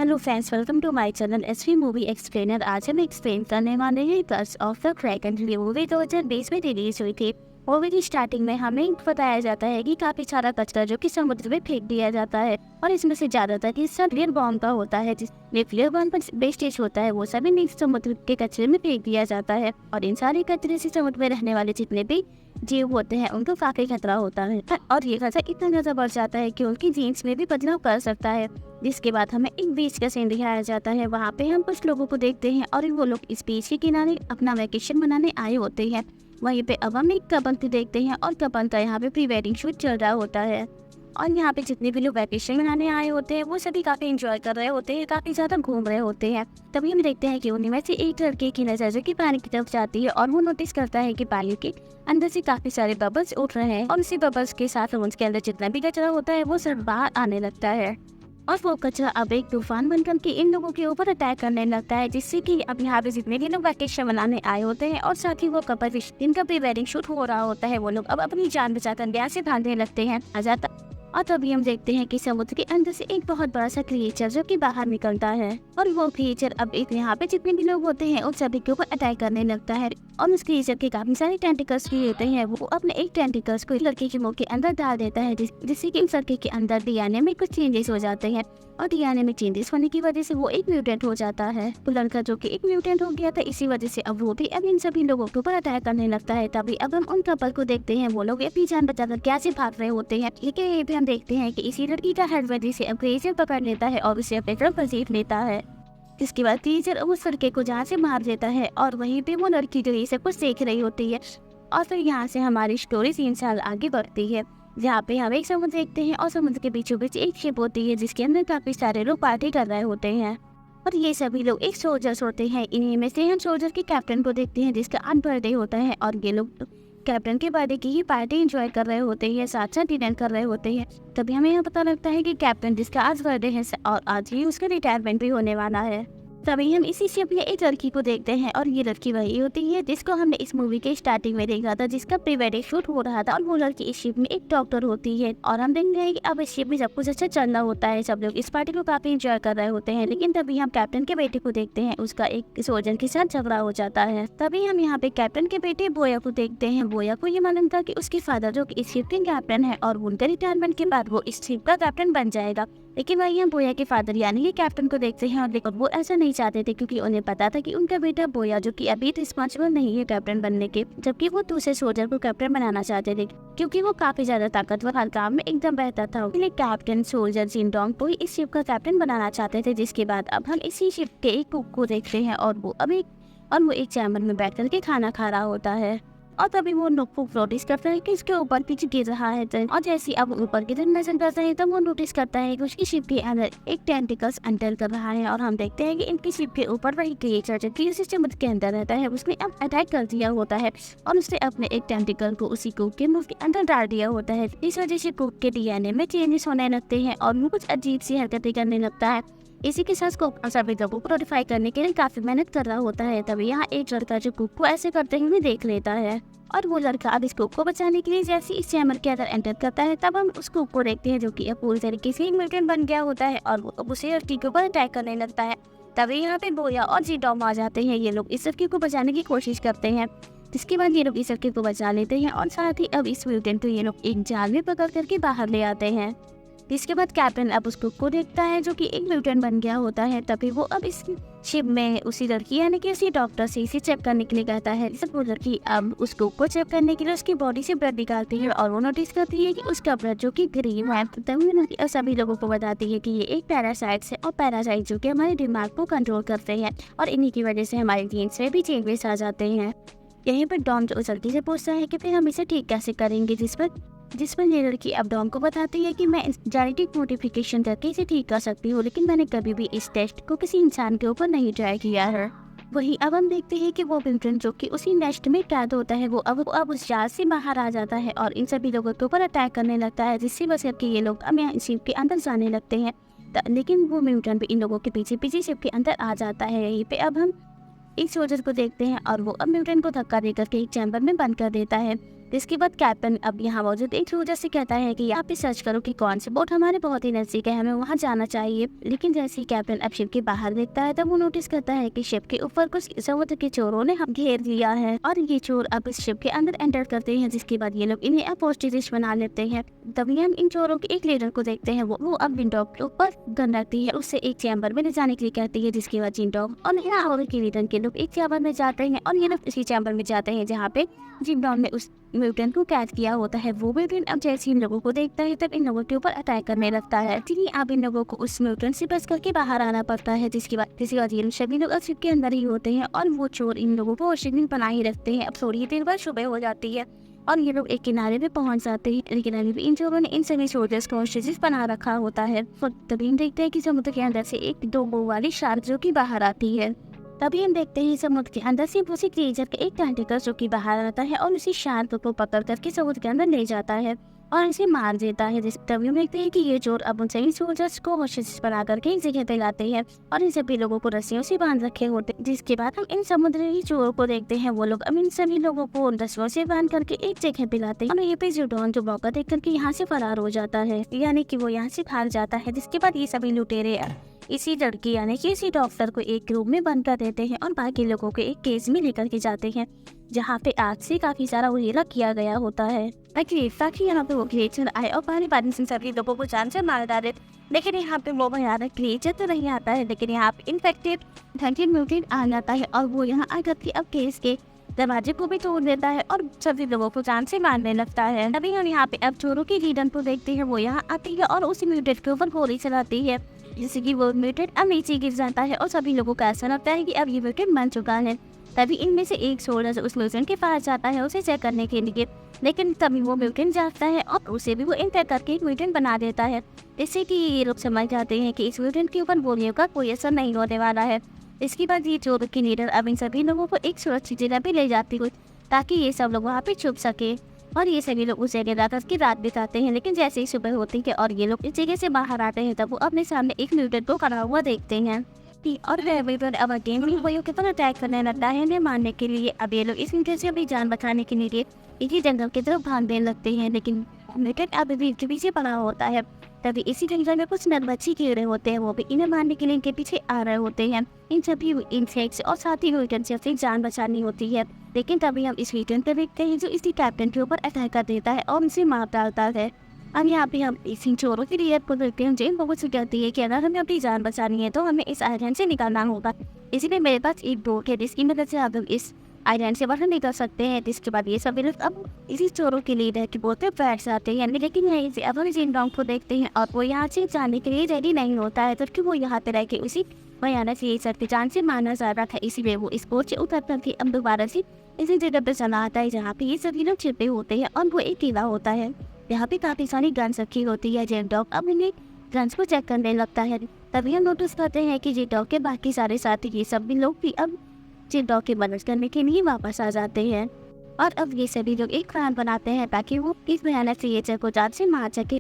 Hello friends, welcome to my channel SV movie explainer. आज हम explain करने वाले हैं कर्स ऑफ द ड्रैगन। ये मूवी 2020 में रिलीज हुई थी। मूवी की स्टार्टिंग में हमें बताया जाता है कि काफी सारा कचरा जो कि समुद्र में फेंक दिया जाता है और इसमें से ज्यादातर हिस्सा न्यूक्लियर बॉम्ब का होता है। जिस न्यूक्लियर बॉम्ब पर वेस्टेज होता है वो सभी नीचे समुद्र के कचरे में फेंक दिया जाता है और इन सारे कचरे से समुद्र में रहने वाले जितने भी जीव होते हैं उनको काफी खतरा होता है और ये खतरा इतना ज्यादा बढ़ जाता है कि उनकी जीन्स में भी बदलाव कर सकता है। जिसके बाद हमें एक बीच का सीन दिखाया जाता है। वहाँ पे हम कुछ लोगों को देखते हैं और वो लोग इस बीच के किनारे अपना वैकेशन मनाने आए होते हैं। वहीं पे अब हम एक कपल को देखते हैं और कपल का यहाँ पे प्री वेडिंग शूट चल रहा होता है और यहाँ पे जितने भी लोग वैकेशन मनाने आए होते हैं वो सभी काफी एंजॉय कर रहे होते हैं, काफी ज्यादा घूम रहे होते हैं। तभी हम देखते हैं कि उन्हीं में से एक लड़के की नजर जो कि पानी की तरफ जाती है और वो नोटिस करता है कि पानी के अंदर से काफी सारे बबल्स उठ रहे हैं और उसी बबल्स के साथ उसके अंदर जितना भी कचरा होता है वो सब बाहर आने लगता है और वो कचरा अब एक तूफान बनकर के इन लोगों के ऊपर अटैक करने लगता है, जिससे कि अब यहाँ पे जितने भी लोग वैकेशन मनाने आए होते हैं और साथ ही वो कपल जिनका प्री वेडिंग शूट हो रहा होता है वो लोग अब अपनी जान बचाकर यहाँ से भागने लगते हैं आ जाता। और तभी हम देखते हैं कि समुद्र के अंदर से एक बहुत बड़ा सा क्रिएचर जो कि बाहर निकलता है और वो क्रिएचर अब एक यहाँ पे जितने भी लोग होते हैं उन सभी के ऊपर अटैक करने लगता है और उस क्रिएचर के काफी सारे टेंटिकल्स भी होते हैं। वो अपने एक टेंटिकल्स को लड़के के मुंह के अंदर डाल देता है जिससे कि उस लड़के के अंदर डीएनए में कुछ चेंजेस हो जाते हैं और डीएनए में चेंजेस होने की वजह से वो एक म्यूटेंट हो जाता है। तो लड़का जो कि एक म्यूटेंट हो गया था इसी वजह से अब वो भी अब इन सभी लोगों के ऊपर अटैक करने लगता है। तभी अब हम उन कपल को देखते हैं, वो लोग अपनी जान बचाकर कैसे भाग रहे होते हैं। लेकिन ये भी हम देखते हैं कि इसी लड़की का हेड वजह से अब क्रिएचर पकड़ लेता है और उसे अपने तरफ घसीट लेता है। इसके बाद क्रिएचर उस लड़के को जहाँ से मार देता है और वहीं पे वो लड़की जो ये सब कुछ देख रही होती है और फिर यहाँ से हमारी स्टोरी 3 साल आगे बढ़ती है, जहाँ पे हम एक समुद्र देखते हैं और समुद्र के बीचों बीच एक शिप होती है जिसके अंदर काफी सारे लोग पार्टी कर रहे होते हैं और ये सभी लोग एक सोल्जर्स होते हैं। इन्हीं में से हम सोल्जर के कैप्टन को देखते हैं जिसका आज बर्थडे होता है और ये लोग कैप्टन के बर्थडे की ही पार्टी एंजॉय कर रहे होते हैं, साथ साथ डिनर कर रहे होते हैं। तभी हमें यहाँ पता लगता है कि कैप्टन जिसका आज बर्थडे है और आज ही उसका रिटायरमेंट भी होने वाला है। तभी हम इसी शिप में एक लड़की को देखते हैं और ये लड़की वही होती है जिसको हमने इस मूवी के स्टार्टिंग में देखा था, जिसका प्री वेडिंग शूट हो रहा था और वो लड़की इस शिप में एक डॉक्टर होती है। और हम देख रहे हैं कि अब इस शिप में सब कुछ अच्छा चल रहा होता है, सब लोग इस पार्टी को काफी एंजॉय कर रहे होते हैं। लेकिन तभी हम कैप्टन के बेटे को देखते हैं, उसका एक सोल्जर के साथ झगड़ा हो जाता है। तभी हम यहाँ पे कैप्टन के बेटे बोया को देखते हैं। बोया को ये मालूम था कि उसके फादर जो कि इस शिप के कैप्टन है और उनके रिटायरमेंट के बाद वो इस शिप का कैप्टन बन जाएगा। लेकिन वही हम बोया के फादर यानी कि कैप्टन को देखते हैं और वो ऐसा नहीं चाहते थे क्योंकि उन्हें पता था कि उनका बेटा बोया जो कि अभी रिस्पॉन्सिबल नहीं है कैप्टन बनने के, जबकि वो दूसरे सोल्जर को कैप्टन बनाना चाहते थे क्योंकि वो काफी ज्यादा ताकतवर, हर काम में एकदम बेहतर था। इसलिए कैप्टन सोल्जर जिनडोंग को ही इस शिप का कैप्टन बनाना चाहते थे। जिसके बाद अब हम इसी शिप के एक कुक को देखते हैं और वो एक चैम्बर में बैठ करके खाना खा रहा होता है और तभी वो कुक नोटिस करता है कि इसके ऊपर कुछ गिर रहा है और जैसे अब ऊपर की तरफ नजर करता है तब वो नोटिस करता है कि उसकी शिप के अंदर एक टेंटिकल्स एंटर कर रहा है और हम देखते हैं कि इनकी शिप के ऊपर वही क्रिएचर जो कि समुद्र के अंदर रहता है उसने अब अटैक कर दिया होता है और उसने अपने एक टेंटिकल को उसी कुक के मुंह के अंदर डाल दिया होता है। इस वजह से कुक के डीएनए में चेंजेस होने लगते हैं और वो कुछ अजीब सी हरकतें करने लगता है। इसी के साथ कुक सभी लोगों को नोटिफाई करने के लिए काफी मेहनत कर रहा होता है। तभी यहाँ एक लड़का जो कुक को ऐसे करते हुए देख लेता है और वो लड़का अब इस कुक को बचाने के लिए जैसे इस चैम्बर के अंदर एंटर करता है तब हम उस कुक को देखते हैं जो कि अब पूरी तरीके से एक म्यूटेंट बन गया होता है और वो उसे लड़की के ऊपर अटैक करने लगता है। तभी यहाँ पे बोया और जिनडोंग आ जाते हैं। ये लोग इस लड़की को बचाने की कोशिश करते हैं, जिसके बाद ये लोग इस लड़की को बचा लेते हैं और साथ ही अब इस म्यूटेंट को ये लोग एक जाल में पकड़ करके बाहर ले आते हैं। इसके बाद कैप्टन अब उस कुक को देखता है जो कि एक म्यूटेंट बन गया होता है। तभी वो अब इस शिप में उसी लड़की यानी कि उसी डॉक्टर से इसे चेक करने के लिए कहता है। वो लड़की अब उस कुक को चेक करने के लिए उसकी बॉडी से ब्लड निकालती है और वो नोटिस करती है कि उसका ब्लड जो कि ग्रीन है। तभी सभी लोगों को बताती है कि ये एक पैरासाइट है और पैरासाइट जो कि हमारे दिमाग को कंट्रोल करते हैं और इन्हीं की वजह से हमारे जीन्स में भी चेंजेस आ जाते हैं। यहीं पर डॉन जो जल्दी से पूछता है कि फिर हम इसे ठीक कैसे करेंगे, जिस पर ये लड़की अब डॉन को बताती है कि मैं जेनेटिक मॉडिफिकेशन करके इसे ठीक कर सकती हूँ, लेकिन मैंने कभी भी इस टेस्ट को किसी इंसान के ऊपर नहीं ट्राई किया है। वहीं अब हम देखते हैं कि वो म्यूटेंट जो कि उसी नेस्ट में कैद होता है वो अब उस जाल से बाहर आ जाता है और इन सभी लोगों के ऊपर अटैक करने लगता है, जिससे बस करके ये लोग अब यहाँ शिप के अंदर जाने लगते हैं। लेकिन वो म्यूटेंट भी इन लोगों के पीछे पीछे शिप के अंदर आ जाता है। यहीं पे अब हम एक सोल्जर को देखते हैं और वो अब म्यूटेंट को धक्का देकर के एक चैम्बर में बंद कर देता है। जिसके बाद कैप्टन अब यहाँ मौजूद एक सोल्जर से कहता है कि यहाँ पे सर्च करो कि कौन सी बोट हमारे बहुत ही नजदीक है, हमें वहाँ जाना चाहिए। लेकिन जैसे ही कैप्टन अब शिप के बाहर देखता है तब वो नोटिस करता है कि शिप के ऊपर कुछ समुद्र के चोरों ने हम घेर लिया है और ये चोर अब इस शिप के अंदर एंटर करते हैं, जिसके बाद ये लोग इन्हें अब होस्टेज बना लेते हैं। तभी हम इन चोरों के एक लीडर को देखते हैं, वो अब जिनडॉग के ऊपर गन रखती है, उससे एक चैम्बर में ले जाने के लिए कहती है, जिसके बाद जिनडॉग और यहाँ के लीडर के लोग एक चैम्बर में जाते हैं और ये लोग इसी चैम्बर में जाते हैं जहाँ पे जिनडॉग ने उस म्यूटेंट को कैद किया होता है। वो म्यूटेंट अब जैसे इन लोगों को देखता है तब इन लोगों के ऊपर अटैक करने लगता है। इसलिए अब इन लोगों को उस म्यूटेंट से बच करके बाहर आना पड़ता है, जिसके बाद ये सभी लोग शिप के अंदर ही होते हैं और वो चोर इन लोगों को होस्टेज बना ही रखते हैं। अब थोड़ी देर बाद सुबह हो जाती है और ये लोग एक किनारे पे पहुंच जाते हैं, लेकिन अभी भी इन चोरों ने इन सभी सोल्जर्स को होस्टेज बना रखा होता है। और तभी हम देखते हैं कि समुद्र के अंदर से एक 2 मुंह वाली शार्क जो की बाहर आती है। तभी हम देखते हैं समुद्र के अंदर से उसी क्रिएचर का एक टेंटिकल जो कि बाहर आता है और उसी शार्क को पकड़ करके समुद्र के अंदर ले जाता है और इसे मार देता है। तभी हम देखते हैं कि ये चोर अब उन सभी सोल्जर्स को होस्टेज बना करके एक जगह पे लाते हैं और इन सभी लोगों को रस्सियों से बांध रखे होते हैं। जिसके बाद हम इन समुद्री चोरों को देखते हैं, वो लोग अब इन सभी लोगों को रस्सियों से बांध करके एक जगह पे लाते हैं और ये पे जिडोन जो मौका देख करके यहाँ से फरार हो जाता है, यानी कि वो यहाँ से भाग जाता है। जिसके बाद ये सभी लुटेरे इसी लड़की यानी कि इसी डॉक्टर को एक रूम में बंद कर देते हैं और बाकी लोगों को एक केस में लेकर के जाते हैं, जहाँ पे आग से काफी सारा उजेला किया गया होता है ताकि यहाँ पे वो क्रिएचर आए और पानी से सभी लोगों को जान से मार डाले। लेकिन यहाँ पे वो भयानक क्रिएचर तो नहीं आता है, लेकिन यहाँ पे इन्फेक्टेड ढंकिन म्यूटेंट आ जाता है और वो यहाँ आकर के अब केस के दरवाजे को भी तोड़ देता है और सभी लोगों को जान से मारने लगता है। तभी हम यहाँ पे अब चोरों की लीडर को देखते हैं, वो यहाँ आती है और उसी म्यूटेंट के ऊपर गोली चलाती है, जिससे कि वो म्यूटेंट अब नीचे गिर जाता है और सभी लोगों को ऐसा लगता है कि अब ये म्यूटेंट मर चुका है। तभी इनमें से एक सोल्जर उस म्यूटेंट के पास जाता है उसे चेक करने के लिए, लेकिन तभी वो म्यूटेंट जागता है और उसे भी वो इंफेक्ट करके एक म्यूटेंट बना देता है, जिससे कि ये लोग समझ जाते हैं कि इस म्यूटेंट के ऊपर गोलियों का कोई असर नहीं होने वाला है। इसके बाद ये चोरों की लीडर अब इन सभी लोगों को एक सुरक्षित जगह पे ले जाती है ताकि ये सब लोग वहाँ पे छुप सके और ये सभी लोग उस जगह जाकर के रात बिताते हैं। लेकिन जैसे ही सुबह होती है और ये लोग इस जगह से बाहर आते हैं तब वो अपने सामने एक म्यूटेंट को खड़ा हुआ देखते हैं और अब अगेन वही के ऊपर अटैक करने लगता है इन्हें मारने के लिए। अब ये लोग इस म्यूटेंट से अपनी जान बचाने के लिए इसी जंगल की तरफ भागने लगते हैं, लेकिन म्यूटेंट अब भी इनके पीछे पड़ा होता है। तभी इसी जंगल में कुछ नरबच्ची कीड़े होते हैं, वो भी इन्हें मारने के लिए इनके पीछे आ रहे होते हैं। इन सभी इंसेक्ट्स और साथ ही म्यूटेंट से अपनी जान बचानी होती है। लेकिन तभी हम इस म्यूटेंट को देखते हैं जो इसी कैप्टन के ऊपर अटैक कर देता है और उनसे मार डालता है। अब यहाँ पे हम इसी चोरों की लीडर को देखते हैं जो इन लोगों से कहती है कि अगर हमें अपनी जान बचानी है तो हमें इस आइलैंड से निकलना होगा। इसीलिए मेरे पास एक बोट है जिसकी मदद से आप इस आइलैंड से बाहर निकल सकते हैं। जिसके बाद ये सभी लोग अब इसी चोरों के लीडर की बोट पे बैठ जाते हैं, लेकिन यहीं से अब हम जिनडॉग को देखते हैं और वो यहाँ से जाने के लिए रेडी नहीं होता है, जबकि वो यहाँ पे रह के उसी भयानक से सर की जान से मारना चाह रहा था। इसीलिए वो इस बोट से उतर करके अब दोबारा से इसी जगह पे चला आता है जहाँ पे ये सभी लोग छिपे होते हैं और वो एक किला होता है। यहाँ पे काफी सारी गन्स रखी होती है। जिनडॉग अब इन्हें गन्स को चेक करने लगता है। तभी हम नोटिस करते हैं कि जिनडॉग के बाकी सारे साथी ये सभी लोग भी अब जिनडॉग की मदद करने के लिए वापस आ जाते हैं और अब ये सभी लोग एक प्लान बनाते हैं ताकि वो इस भयानक क्रिएचर को जान से मार सके।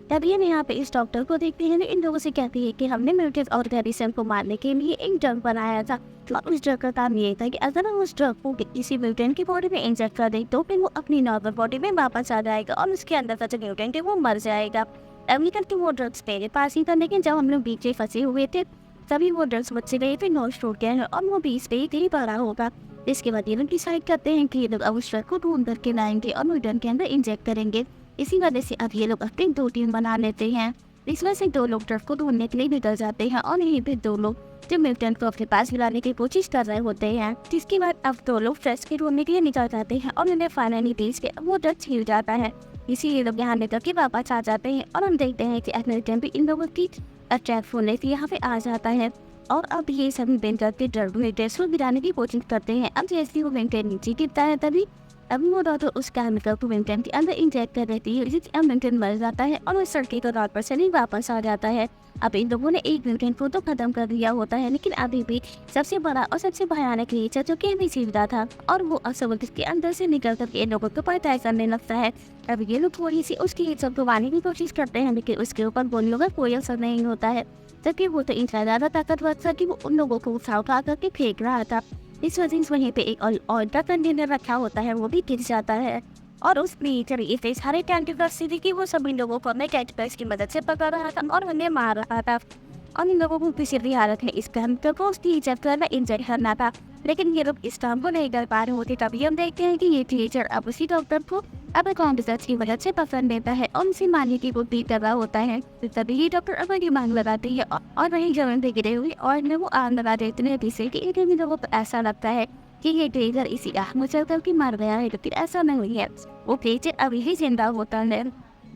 तभी हम यहाँ पे इस डॉक्टर को देखते हैं, इन लोगों से कहती है कि हमने म्यूटेंट और गैरिसन को मारने के लिए एक ड्रग बनाया था और उस ड्रग का काम ये था कि अगर हम उस ड्रग को किसी म्यूटेंट की बॉडी में इंजेक्ट कर दें तो फिर वो अपनी नॉर्मल बॉडी में वापस आ जाएगा और उसके अंदर का जो म्यूटेंट है वो मर जाएगा। अभी तक तो वो ड्रग्स मेरे पास ही था, लेकिन जब हम लोग बीच में फंसे हुए थे तभी वो ड्रग्स मुझसे गए थे नॉस्ट हो गया है और वो बीच पे ही पड़ा होगा। इसके बाद ये लोग डिसाइड करते हैं कि ये लोग अब उस ड्रग को ढूंढ करके लाएंगे और म्यूटेंट के अंदर इंजेक्ट करेंगे। इसी वजह से अब ये लोग अपनी 2 टीम बना लेते हैं। इसमें से 2 लोग ड्रग को ढूंढने के लिए निकल जाते हैं और यहीं पे 2 लोग जो म्यूटेंट को अपने पास बुलाने की कोशिश कर रहे होते हैं। जिसके बाद अब 2 लोग ड्रग्स के ढूंढने के लिए निकल जाते हैं और उन्हें फाइनली बीच पे वो ड्रग छिड़ जाता है। इसीलिए लोग यहाँ निकल के वापस आ जाते हैं और हम देखते हैं कि म्यूटेंट भी इन लोगों की अटैक होने से यहाँ पे आ जाता है और अब ये सभी बेंकर के ड्रग म्यूटेंट्स को गिराने की कोशिश करते हैं। अब जैसे वो बेंकर नीचे गिरता है तभी अभी वो डॉक्टर उस केमिकल को म्यूटेंट के अंदर इंजेक्ट कर देती है, जिससे अब म्यूटेंट मर जाता है और उस सड़के के तौर पर चली वापस आ जाता है। अब इन लोगों ने एक म्यूटेंट को तो खत्म कर दिया होता है, लेकिन अभी भी सबसे बड़ा और सबसे भयानक क्रिएचर जो कि अभी जीविता था और वो समुद्र के अंदर से निकल कर इन लोगों को अटैक करने लगता है। अब ये लोग थोड़ी सी उसकी हिम्मत को पाने की कोशिश करते हैं, लेकिन उसके ऊपर गोलियों का कोई असर नहीं होता है, जबकि वो तो इतना ज्यादा ताकतवर था कि वो उन लोगों को उठा करके फेंक रहा था। इस वजह से वहीं पे एक ऑयल का कंटेनर रखा होता है वो भी गिर जाता है और उस नेचर इतने सारे टेंटिकल्स थी कि वो सभी लोगों को अपने टेंटिकल्स की मदद से पकड़ रहा था और उन्हें मार रहा था। और इन लोगों को किसी भी हालत में इस कैंकर को उसकी जगह में इंजेक्ट करना था, लेकिन ये लोग इस काम को नहीं कर पा रहे होते। तभी हम देखते हैं कि ये टीचर अब उसी डॉक्टर को अब कॉन्टेक्ट की मदद से पकड़ लेता है और उनसे मारने की कोशिश कर रहा होता है। तभी ये डॉक्टर अब की मांग लगाती है और वही जमीन पे गिरे हुए और वो आग लगा देते हैं, जिससे कि इन लोगों को ऐसा लगता है कि ये टीचर इसी आग में चल कर मर गया है, लेकिन ऐसा नहीं है। वो टीचर अभी ही जिंदा होता है,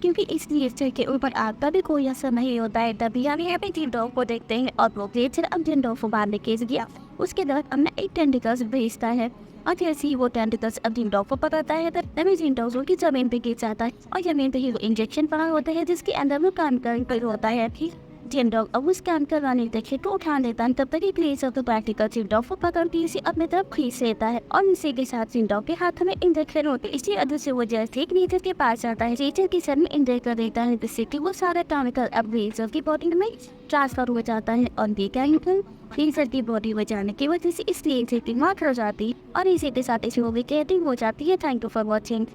क्योंकि इस टीचर के ऊपर आग का भी कोई असर नहीं होता है। तभी हम यहाँ पे जिंदों को देखते हैं और वो टीचर अब जिंदों को मारने के लिए उसके बाद अपना एक टेंटिकल्स भेजता है और जैसे ही वो टेंटिकल्स अब जिंदों को पकड़ता है तभी जिंदों की जमीन पे गिर जाता है और जमीन पे ही वो इंजेक्शन पड़ा होता है जिसके अंदर वो काम कर होता है। फिर जिंदों अब उस काम करवाने देखे तो उठा लेता है, तब तक एक लेजर तो प्रैक्टिकल जिंदों को पकड़ के इसे अपने तरफ खींच लेता है और इसी के साथ जिंदों के हाथ में इंजेक्शन होते है। इसी वजह से वो जैसे एक लेजर के पास जाता है, लेजर के सर में इंजेक्ट कर देता है, जिससे कि वो सारा केमिकल अब लेजर की बॉडी में ट्रांसफर हो जाता है और ये केमिकल लेजर की बॉडी में जाने की वजह से इस लेजर की मौत हो जाती है। और इसी के साथ इस मूवी की एंडिंग हो जाती है। Thank you for watching.